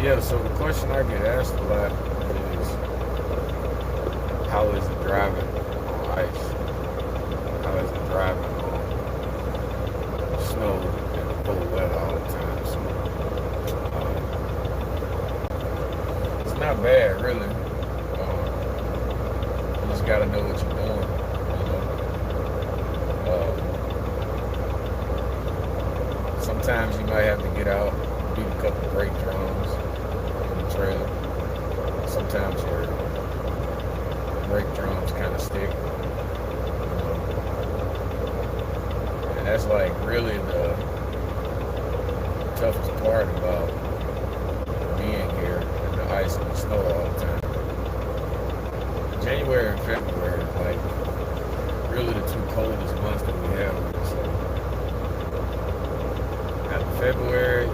Yeah, so the question I get asked a lot is, how is it driving on ice? How is it driving on snow and cold weather all the time? So it's not bad, really. You just got to know what you're doing. Sometimes you might have to get out, beat a couple brake drums on the trailer. Sometimes your brake drums kind of stick. And that's like really the toughest part about being here in the ice and the snow all the time. January and February is like really the two coldest months that we have. So after February,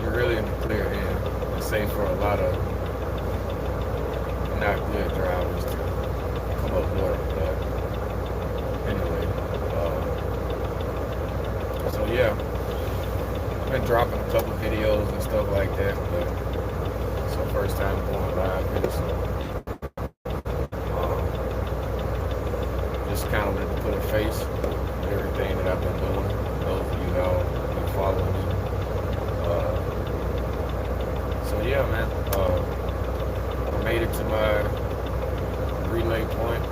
you're really in the clear end. And safe for a lot of not good drivers to come up north. But anyway, so yeah, I've been dropping a couple videos and stuff like that, but it's my first time going live here, so just kind of wanted to put a face to everything that I've been doing. Those of you that have been following me. So yeah, man, I made it to my relay point.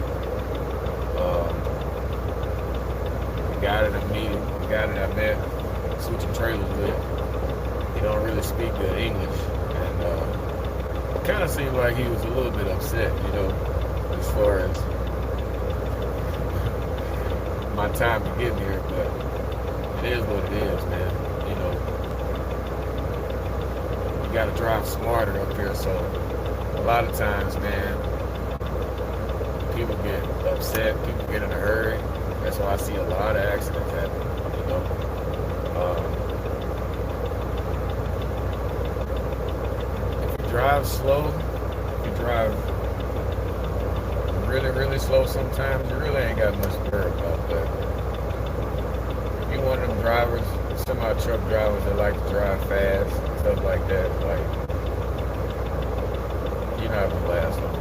The guy that I'm meeting, the guy that I met, switching trailers with, he don't really speak good English, and it kind of seemed like he was a little bit upset, as far as my time to get here, but it is what it is, man. You got to drive smarter up here, so a lot of times, man, people get upset, people get in a hurry. That's why I see a lot of accidents happen, If you drive slow, if you drive really, really slow sometimes, you really ain't got much to worry about that. If you're one of them drivers, semi-truck drivers that like to drive fast, stuff like that, like, you're not gonna last long.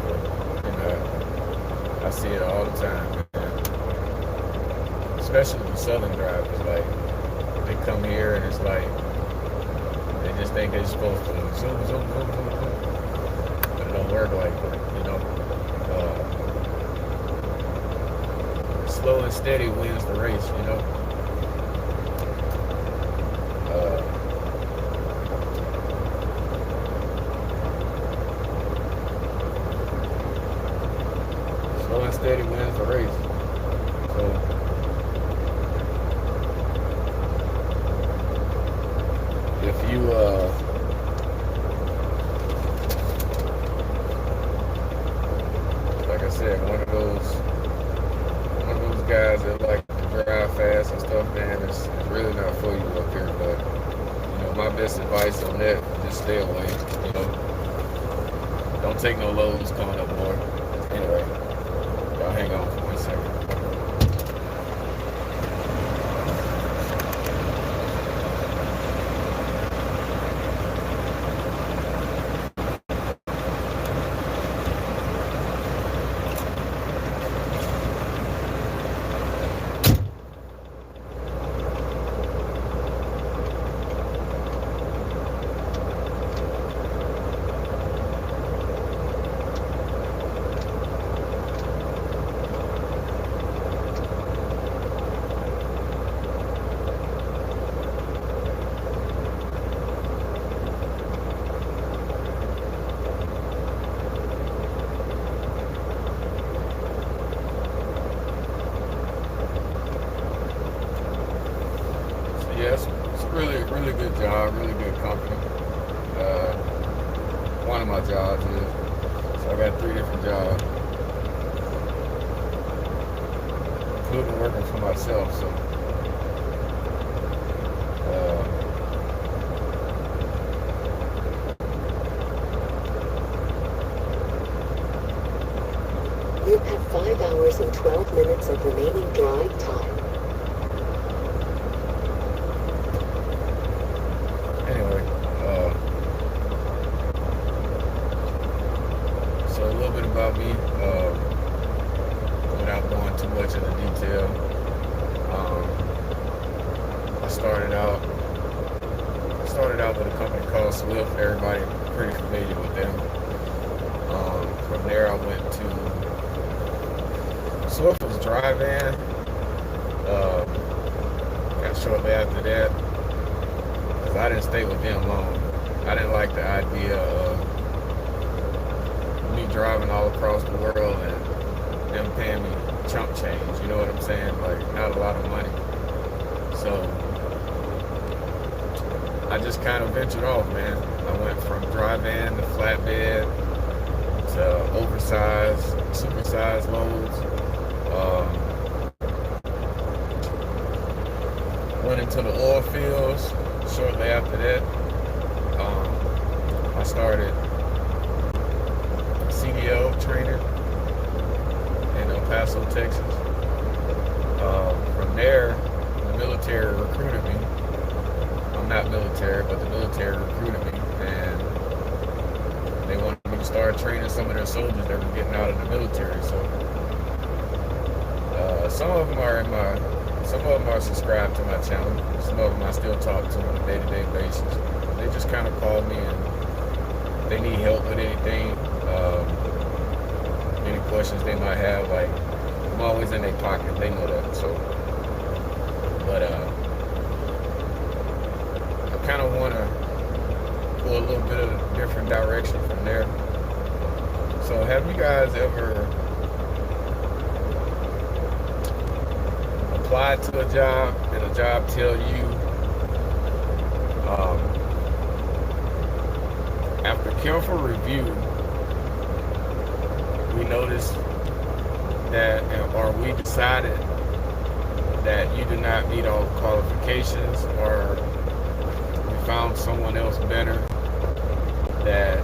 I see it all the time, man. Especially the southern drivers, like, they come here and it's like, they just think they're supposed to zoom, zoom, zoom, zoom, zoom. But it don't work like that, Slow and steady wins the race, Slow and steady wins the race. So if you like I said, one of those guys that like to drive fast and stuff, man, it's really not for you up here. But my best advice on that, just stay away. Don't take no loads coming up north. Anyway, y'all hang on for 1 second. Yes, it's a really good job, really good company. One of my jobs is, so I got 3 different jobs, including working for myself. So, you have 5 hours and 12 minutes of remaining drive time. clientele. I started out with a company called Swift. Everybody pretty familiar with them. From there, I went to Swift was drive-in. Got shortly after that, because I didn't stay with them long. I didn't like the idea of me driving all across the world and them paying me chump change. You know what I'm saying? Like, not a lot of money. So I just kind of ventured off, man. I went from drive-in to flatbed to oversized, supersized loads. Went into the oil fields. Shortly after that, I started CDL training in El Paso, Texas. From there, the military recruited me. I'm not military, but the military recruited me, and they wanted me to start training some of their soldiers that were getting out of the military. So some of them are subscribed to my channel. Some of them I still talk to on a day-to-day basis. They just kind of call me and they need help with anything, any questions they might have. Like, I'm always in their pocket. They know that. So, but I kind of want to go a little bit of a different direction from there. So, have you guys ever applied to a job and a job tell you, after careful review, we noticed that, or we decided that you do not meet all the qualifications, or we found someone else better that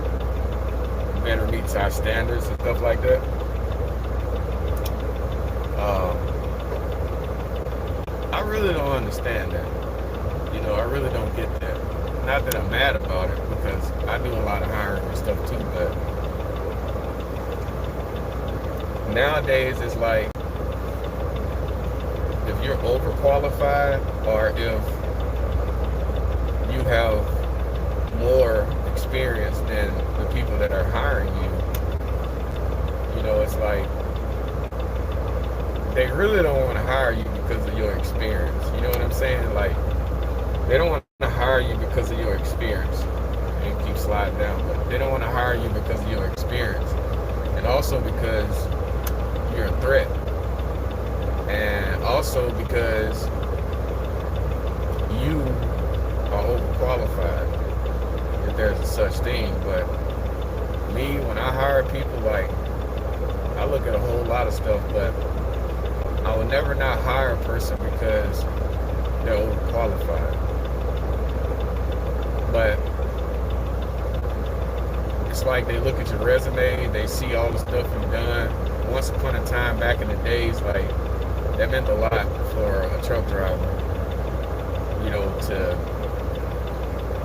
better meets our standards and stuff like that? I really don't understand that. You know, I really don't get that. Not that I'm mad about it, because I do a lot of hiring and stuff too, but nowadays it's like, if you're overqualified, or if you have more experience than the people that are hiring you, you know, it's like, they really don't want to hire you because of your experience. You know what I'm saying? Like, they don't want to hire you because of your experience. And keep sliding down, but they don't want to hire you because of your experience, and also because you're a threat, and also because you are overqualified, if there's a such thing. But me, when I hire people, like, I look at a whole lot of stuff, but I would never not hire a person because they're overqualified. But it's like, they look at your resume, they see all the stuff you've done. Once upon a time, back in the days, like, that meant a lot for a truck driver, you know, to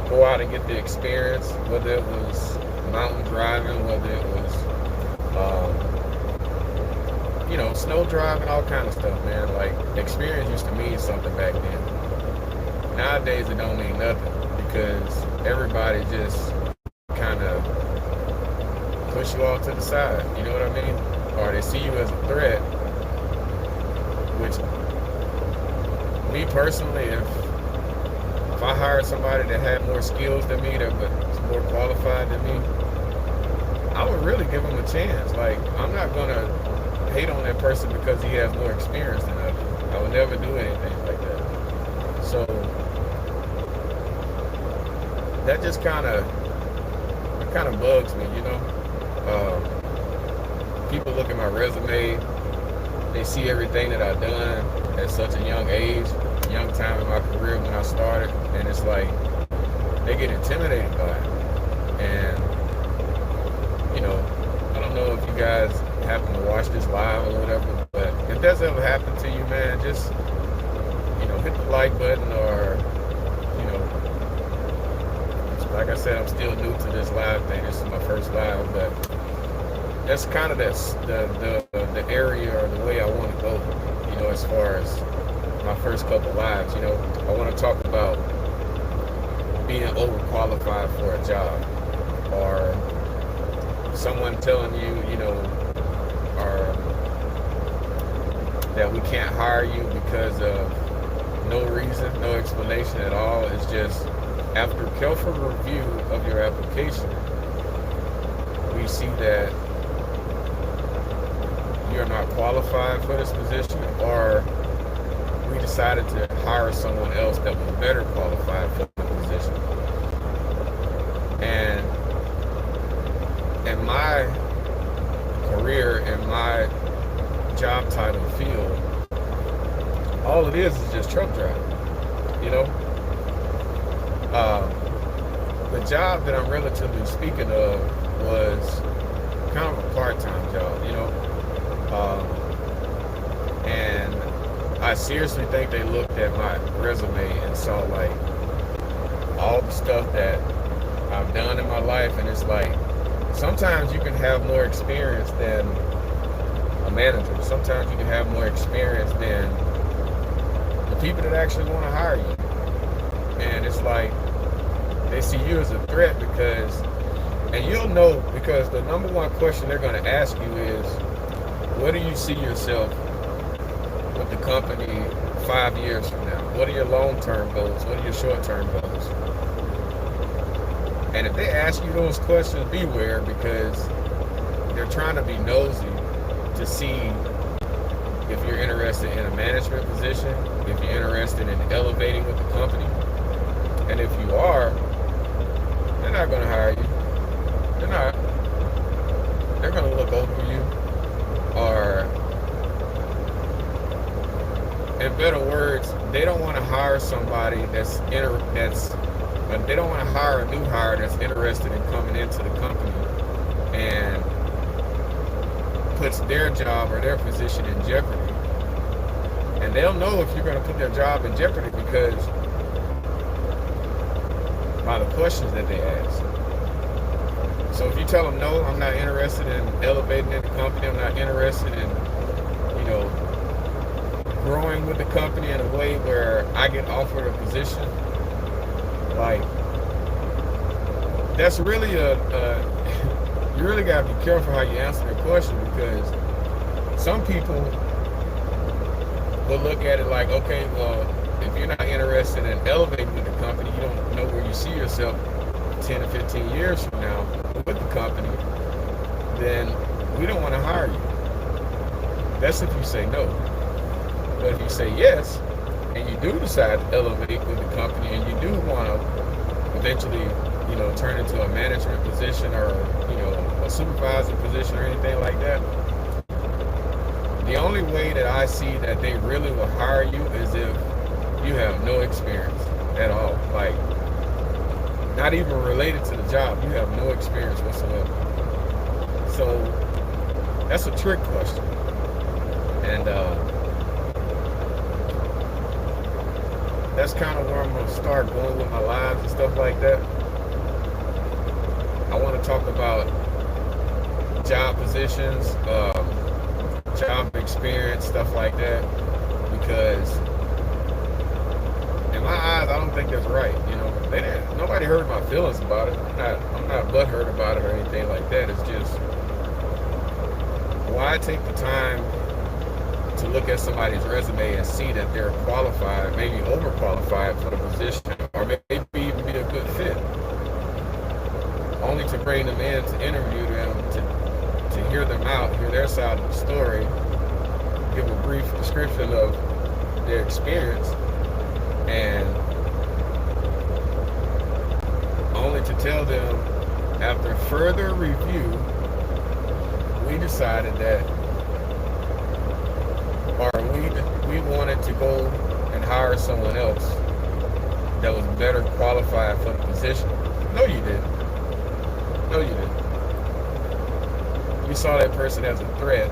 go out and get the experience, whether it was mountain driving, whether it was you know, snow driving, all kind of stuff, man. Like, experience used to mean something back then. Nowadays, it don't mean nothing, because everybody just kind of push you off to the side. You know what I mean? Or they see you as a threat. Which, me personally, if I hired somebody that had more skills than me, that was more qualified than me, I would really give them a chance. Like, I'm not gonna hate on that person because he has more experience than I do. I would never do anything like that. So that just kind of bugs me, you know. People look at my resume, they see everything that I've done at such a young age, young time in my career when I started, and it's like, they get intimidated by it. And, you know, I don't know if you guys happen to watch this live or whatever, but if that's ever happened to you, man, just, you know, hit the like button, or, you know, like I said, I'm still new to this live thing. This is my first live, but that's kind of the area or the way I want to go. You know, as far as my first couple lives. You know, I want to talk about being overqualified for a job, or someone telling you, you know, or that we can't hire you because of no reason, no explanation at all. It's just after careful review of your application, we see that you're not qualified for this position, or we decided to hire someone else that was better qualified for the position. And in my career, in my job title field, all it is just truck driving, you know. The job that I'm relatively speaking of was kind of a part-time job, you know. And I seriously think they looked at my resume and saw like all the stuff that I've done in my life, and it's like sometimes you can have more experience than a manager. Sometimes you can have more experience than the people that actually want to hire you. And it's like they see you as a threat because, and you'll know because the number one question they're going to ask you is, what do you see yourself with the company 5 years from now? What are your long-term goals? What are your short-term goals? And if they ask you those questions, beware, because they're trying to be nosy to see if you're interested in a management position, if you're interested in elevating with the company. And if you are, they're not going to hire you. They're not. They're going to look over you, or in better words, they don't want to hire somebody they don't want to hire a new hire that's interested in coming into the company and puts their job or their position in jeopardy. And they'll know if you're going to put their job in jeopardy because by the questions that they ask. So if you tell them, no, I'm not interested in elevating in the company, I'm not interested in, you know, growing with the company in a way where I get offered a position, like, that's really you really got to be careful how you answer the question, because some people will look at it like, okay, well, if you're not interested in elevating with the company, you don't know where you see yourself 10 or 15 years from now with the company, then we don't want to hire you. That's if you say no. But if you say yes, and you do decide to elevate with the company, and you do want to eventually, you know, turn into a management position or, you know, a supervisor position or anything like that, the only way that I see that they really will hire you is if you have no experience at all. Like, not even related to the job. You have no experience whatsoever. So that's a trick question. And that's kind of where I'm going to start going with my lives and stuff like that. I want to talk about job positions, job experience, stuff like that, because in my eyes, I don't think that's right. You know, nobody hurt my feelings about it. I'm not butthurt about it or anything like that. It's just, why take the time to look at somebody's resume and see that they're qualified, maybe overqualified for the position, or maybe even be a good fit, only to bring them in to interview them, to hear them out, hear their side of the story, give a brief description of their experience, and only to tell them after further review, we decided that, or we wanted to go and hire someone else that was better qualified for the position. No, you didn't. No, you didn't. You saw that person as a threat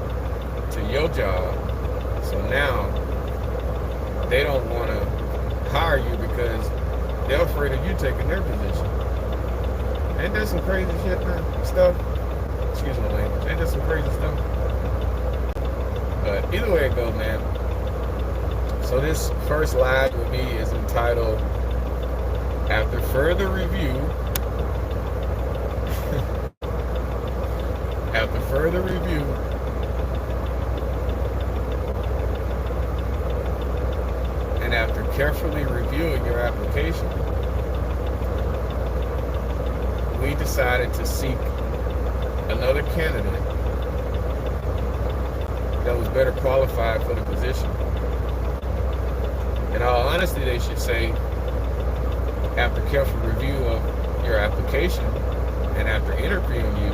to your job, so now they don't want to hire you because they're afraid of you taking their position. Ain't that some crazy shit, man? Stuff? Excuse my language. Ain't that some crazy stuff? But either way it goes, man, So this first live with me is entitled After Further Review. After further review, and after carefully reviewing your application, we decided to seek another candidate that was better qualified for the position. In all honesty, they should say, after careful review of your application and after interviewing you,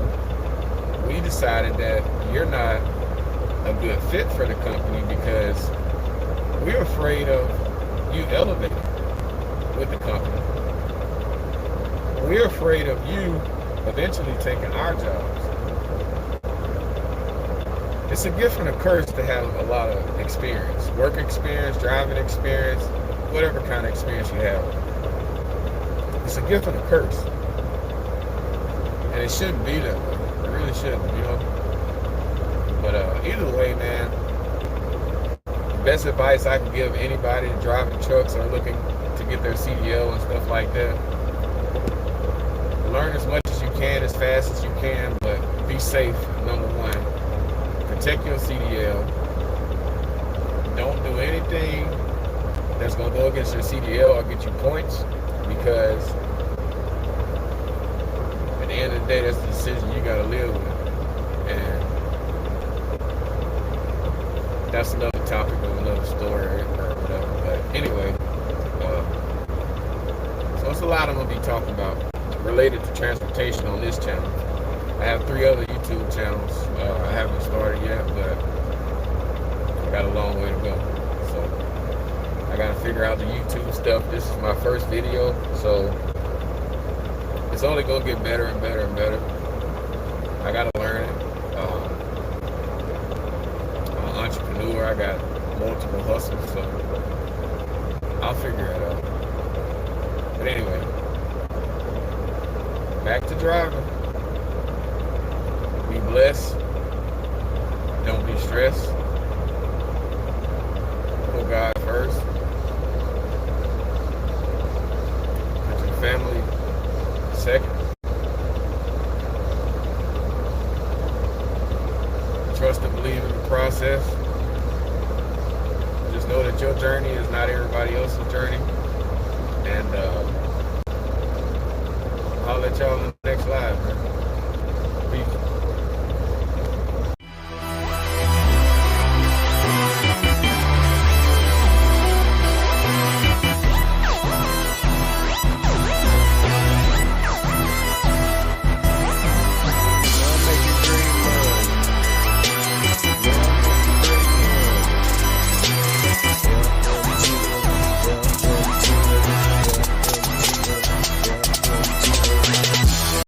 we decided that you're not a good fit for the company because we're afraid of you elevating with the company. We're afraid of you eventually taking our jobs. It's a gift and a curse to have a lot of experience, work experience, driving experience, whatever kind of experience you have. It's a gift and a curse. And it shouldn't be that way. It really shouldn't, you know. But either way, man, the best advice I can give anybody driving trucks or looking to get their CDL and stuff like that, learn as much as you can, as fast as you can, but be safe, number one. Protect your CDL. Don't do anything that's going to go against your CDL or get you points, because at the end of the day, that's the decision you got to live with. And that's another topic of another story or whatever. But anyway, so it's a lot I'm going to be talking about related to transportation on this channel. I have 3 other YouTube channels. I haven't started yet, but I got a long way to go. So I got to figure out the YouTube stuff. This is my first video, so it's only going to get better and better and better. I got to learn it. I'm an entrepreneur. I got multiple hustles, so I'll figure it out. But anyway, back to driving. Be blessed. Don't be stressed. Put God first. Put your family second. Trust and believe in the process. Just know that your journey is not everybody else's journey. And I'll let y'all in the next live, man.